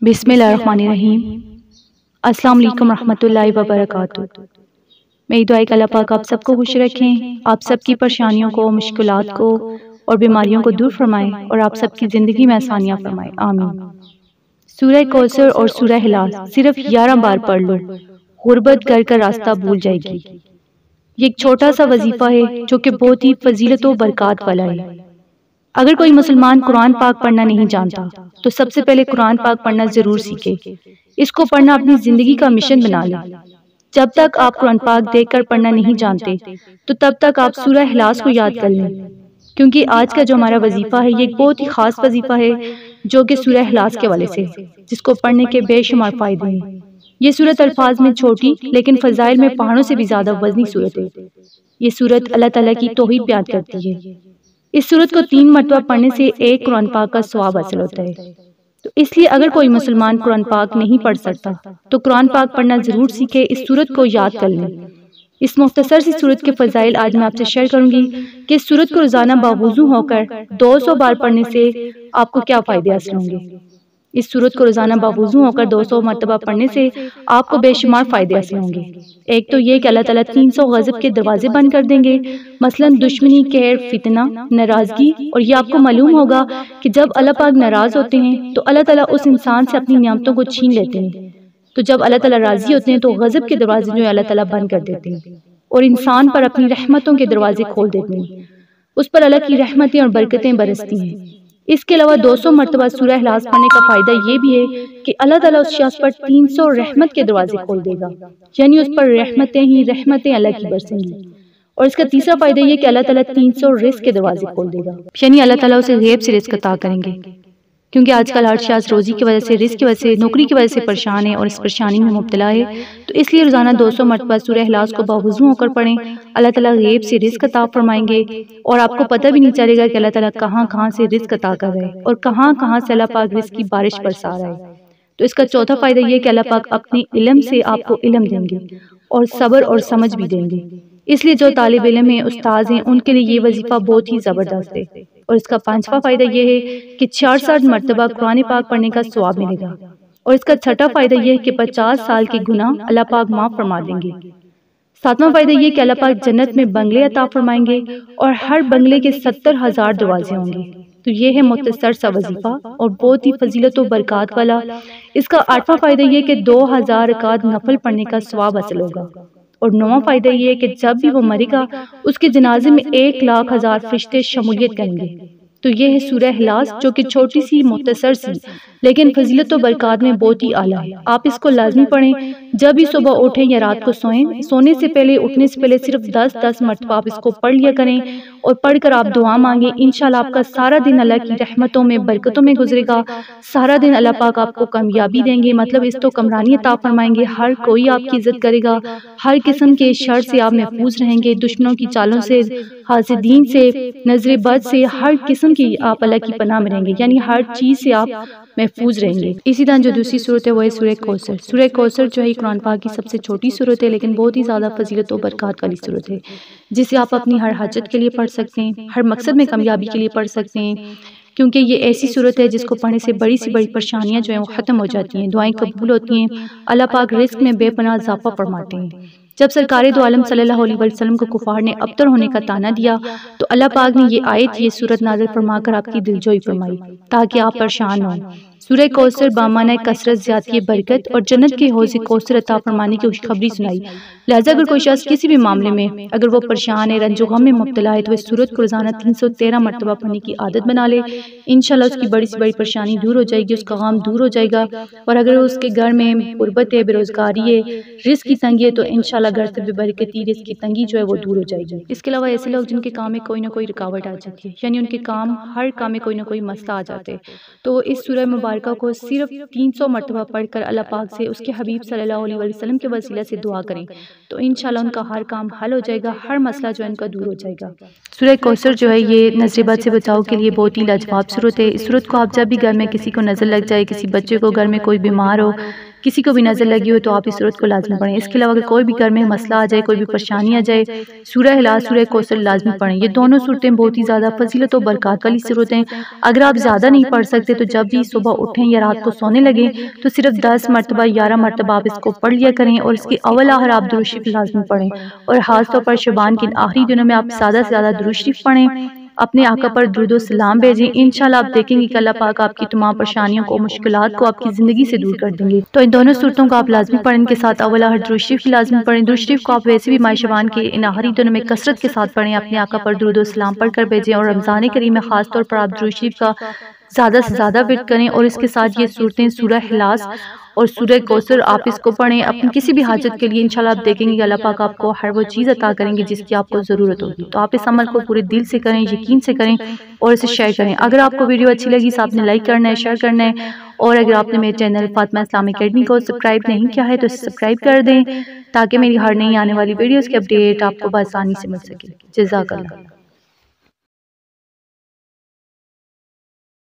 بسم اللہ الرحمن الرحیم۔ السلام علیکم ورحمۃ اللہ وبرکاتہ۔ میری دعا ہے کہ اللہ پاک آپ سب کو خوش رکھیں، آپ سب کی پریشانیوں کو، مشکلات کو اور بیماریوں کو دور فرمائیں اور آپ سب کی زندگی میں آسانیاں فرمائیں، آمین۔ سورہ کوثر اور سورہ اخلاص صرف 11 بار پڑھ لو، غربت گھر کا راستہ بھول جائے گی۔ یہ ایک چھوٹا سا وظیفہ ہے جو کہ بہت ہی فضیلت و برکات والا ہے۔ اگر کوئی مسلمان قرآن پاک پڑھنا نہیں جانتا تو سب سے پہلے قرآن پاک پڑھنا ضرور سیکھے۔ اس کو پڑھنا اپنی زندگی کا مشن بنا لے۔ جب تک آپ قرآن پاک دیکھ کر پڑھنا نہیں جانتے تو تب تک آپ سورہ اخلاص کو یاد کر لیں، کیونکہ آج کا جو ہمارا وظیفہ ہے یہ ایک بہت ہی خاص وظیفہ ہے جو کہ سورہ اخلاص کے حوالے سے، جس کو پڑھنے کے بے شمار فائدے ہیں۔ یہ سورت الفاظ میں چھوٹی لیکن فضائل میں پہاڑوں سے بھی زیادہ وزنی سورت ہے۔ یہ سورت اللہ تعالیٰ کی توحید بیان کرتی ہے۔ اس سورت کو 3 مرتبہ پڑھنے سے ایک قرآن پاک کا ثواب حاصل ہوتا ہے۔ تو اس لیے اگر کوئی مسلمان قرآن پاک نہیں پڑھ سکتا تو قرآن پاک پڑھنا ضرور سیکھے، اس سورت کو یاد کر لیں۔ اس مختصر سی سورت کے فضائل آج میں آپ سے شیئر کروں گی کہ اس سورت کو روزانہ باوضو ہو کر 200 بار پڑھنے سے آپ کو کیا فائدے حاصل ہوں گے۔ اس سورت کو روزانہ باوضو ہو کر 200 مرتبہ پڑھنے سے آپ کو بے شمار فائدے حاصل ہوں گے۔ ایک تو یہ کہ اللہ تعالیٰ 300 غضب کے دروازے بند کر دیں گے، مثلا دشمنی، قہر، فتنہ، ناراضگی۔ اور یہ آپ کو معلوم ہوگا کہ جب اللہ پاک ناراض ہوتے ہیں تو اللہ تعالیٰ اس انسان سے اپنی نعمتوں کو چھین لیتے ہیں۔ تو جب اللہ تعالیٰ راضی ہوتے ہیں تو غضب کے دروازے جو ہے اللہ تعالیٰ بند کر دیتے ہیں اور انسان پر اپنی رحمتوں کے دروازے کھول دیتے ہیں، اس پر اللہ کی رحمتیں اور برکتیں برستی ہیں۔ اس کے علاوہ 200 مرتبہ سورہ اخلاص پڑھنے کا فائدہ یہ بھی ہے کہ اللہ تعالیٰ اس شخص پر 300 رحمت کے دروازے کھول دے گا، یعنی اس پر رحمتیں ہی رحمتیں اللہ کی برسیں گی۔ اور اس کا تیسرا فائدہ یہ کہ اللہ تعالیٰ 300 رزق کے دروازے کھول دے گا، یعنی اللہ تعالیٰ اسے غیب سے رزق عطا کریں گے، کیونکہ آج کل ہر شخص روزی کی وجہ سے، رزق کی وجہ سے، نوکری کی وجہ سے پریشان ہے اور اس پریشانی میں مبتلا ہے۔ تو اس لیے روزانہ 200 مرتبہ سورہ اخلاص کو باوضو ہو کر پڑھیں، اللہ تعالیٰ غیب سے رزق عطا فرمائیں گے اور آپ کو پتہ بھی نہیں چلے گا کہ اللہ تعالیٰ کہاں کہاں سے رزق عطا کر رہے ہیں اور کہاں کہاں سے اللہ پاک رزق کی بارش برسا رہا ہے۔ تو اس کا چوتھا فائدہ یہ کہ اللہ پاک اپنے علم سے آپ کو علم دیں گے اور صبر اور سمجھ بھی دیں گے۔ اس لیے جو طالب علم ہیں، استاذ ہیں، ان کے لیے یہ وظیفہ بہت ہی زبردست ہے۔ اور اس کا 5واں فائدہ یہ ہے کہ 66 مرتبہ قرآن پاک پڑھنے کا ثواب ملے گا۔ اور اس کا 6واں فائدہ یہ ہے کہ 50 سال کے گناہ اللہ پاک معاف فرما دیں گے۔ 7واں فائدہ یہ کہ اللہ پاک جنت میں بنگلے عطا فرمائیں گے اور ہر بنگلے کے 70,000 دروازے ہوں گے۔ تو یہ ہے مختصر سا وظیفہ اور بہت ہی فضیلت و برکات والا۔ اس کا 8واں فائدہ یہ کہ 2000 رکعت نفل پڑھنے کا ثواب حاصل ہوگا۔ اور 9واں فائدہ یہ ہے کہ جب بھی وہ مرے گا اس کے جنازے میں 1,00,000 فرشتے شمولیت کریں گے۔ تو یہ ہے سورہ اخلاص، جو کہ چھوٹی سی، مختصر سی، لیکن فضیلت و برکات میں بہت ہی اعلیٰ ہے۔ آپ اس کو لازمی پڑھیں، جب بھی صبح اٹھیں یا رات کو سوئیں، سونے سے پہلے، اٹھنے سے پہلے صرف 10 مرتبہ آپ اس کو پڑھ لیا کریں اور پڑھ کر آپ دعا مانگیں۔ انشاءاللہ آپ کا سارا دن اللہ کی رحمتوں میں، برکتوں میں گزرے گا۔ سارا دن اللہ پاک آپ کو کامیابی دیں گے، مطلب اس تو کمرانی عطا فرمائیں گے، ہر کوئی آپ کی عزت کرے گا، ہر قسم کے شر سے آپ محفوظ رہیں گے، دشمنوں کی چالوں سے، حاسدین سے، نظر بد سے، ہر قسم کی آپ اللہ کی پناہ میں رہیں گے، یعنی ہر چیز سے آپ محفوظ رہیں گے۔ اسی طرح جو دوسری صورت ہے وہ ہے سورہ کوثر۔ سورہ کوثر جو ہے قرآن پاک کی سب سے چھوٹی صورت ہے لیکن بہت ہی زیادہ فضیلت و برکات والی صورت ہے، جسے آپ اپنی ہر حاجت کے لیے پڑھ سکتے ہیں، ہر مقصد میں کامیابی کے لیے پڑھ سکتے ہیں، کیونکہ یہ ایسی صورت ہے جس کو پڑھنے سے بڑی سی بڑی پریشانیاں جو ہیں وہ ختم ہو جاتی ہیں، دعائیں قبول ہوتی ہیں، اللہ پاک رزق میں بے پناہ اضافہ فرماتے ہیں۔ جب سرکار دو عالم صلی اللہ علیہ وسلم کو کفار نے ابتر ہونے کا طعنہ دیا تو اللہ پاک نے یہ آیت، یہ سورت نازل فرما کر آپ کی دلجوئی فرمائی تاکہ آپ پریشان ہوں۔ سورہ کوثر بامعنی کثرت، زیادتی برکت اور جنت کے حوض کوثر عطا فرمانے کی خوشخبری سنائی۔ لہٰذا اگر کوئی شخص کسی بھی معاملے میں اگر وہ پریشان ہے، رنج و غم میں مبتلا ہے، تو اس سورت کو روزانہ 313 مرتبہ پڑھنے کی عادت بنا لے۔ انشاءاللہ اس کی بڑی سے بڑی پریشانی دور ہو جائے گی، اس کا غم دور ہو جائے گا۔ اور اگر اس کے گھر میں غربت ہے، بے روزگاری ہے، رزق کی تنگی ہے، تو انشاءاللہ گھر سے بے برکتی، رزق کی تنگی جو ہے وہ دور ہو جائے گی۔ اس کے علاوہ ایسے لوگ جن کے کام میں کوئی نہ کوئی رکاوٹ آ جاتی ہے، یعنی ان کے ہر کام میں کوئی نہ کوئی مسئلہ آ جاتے ہیں، تو اس سورہ مبارکہ کو صرف 300 مرتبہ پڑھ کر اللہ پاک سے، اس کے حبیب صلی اللہ علیہ وسلم کے وسیلہ سے دعا کریں تو انشاءاللہ ان کا ہر کام حل ہو جائے گا، ہر مسئلہ جو ہے ان کا دور ہو جائے گا۔ سورہ کوثر جو ہے یہ نظر بد سے بچاؤ کے لیے بہت ہی لاجواب سورت ہے۔ اس سورت کو آپ جب بھی گھر میں کسی کو نظر لگ جائے، کسی بچے کو گھر میں کوئی بیمار ہو، کسی کو بھی نظر لگی ہو تو آپ اس صورت کو لازمی پڑھیں۔ اس کے علاوہ اگر کوئی بھی گھر میں مسئلہ آ جائے، کوئی بھی پریشانی آ جائے، سورہ اخلاص، سورہ کوثر لازمی پڑھیں۔ یہ دونوں صورتیں بہت ہی زیادہ فضیلت و برکات والی صورتیں ہیں۔ اگر آپ زیادہ نہیں پڑھ سکتے تو جب بھی صبح اٹھیں یا رات کو سونے لگیں تو صرف 10 مرتبہ 11 مرتبہ آپ اس کو پڑھ لیا کریں، اور اس کے اول آخر آپ درود شریف لازمی پڑھیں، اور خاص طور پر شعبان کے آخری دنوں میں آپ زیادہ سے زیادہ درود شریف پڑھیں، اپنے آقا پر درود و سلام بھیجیں۔ انشاءاللہ آپ دیکھیں گے کہ اللہ پاک آپ کی تمام پریشانیوں کو، مشکلات کو آپ کی زندگی سے دور کر دیں گے۔ تو ان دونوں صورتوں کو آپ لازمی پڑھیں، ان کے ساتھ اول آخر درود شریف کی لازمی پڑھیں۔ درود شریف کو آپ ویسے بھی ماہ شعبان کے ان آخری دنوں میں کثرت کے ساتھ پڑھیں، اپنے آقا پر درود و سلام پڑھ کر بھیجیں، اور رمضان کریم میں خاص طور پر آپ درود شریف کا زیادہ سے زیادہ ورد کریں، اور اس کے ساتھ یہ صورتیں سورہ اخلاص اور سورہ کوثر آپ اس کو پڑھیں اپنی کسی بھی حاجت کے لیے۔ انشاءاللہ آپ دیکھیں گے کہ اللہ پاک آپ کو ہر وہ چیز عطا کریں گے جس کی آپ کو ضرورت ہوگی۔ تو آپ اس عمل کو پورے دل سے کریں، یقین سے کریں، اور اسے شیئر کریں۔ اگر آپ کو ویڈیو اچھی لگی تو آپ نے لائک کرنا ہے، شیئر کرنا ہے، اور اگر آپ نے میرے چینل فاطمہ اسلامک اکیڈمی کو سبسکرائب نہیں کیا ہے تو اسے سبسکرائب کر دیں، تاکہ میری ہر نئی آنے والی ویڈیوز کی اپڈیٹ آپ کو بآسانی سے مل سکے۔ جزاک اللہ۔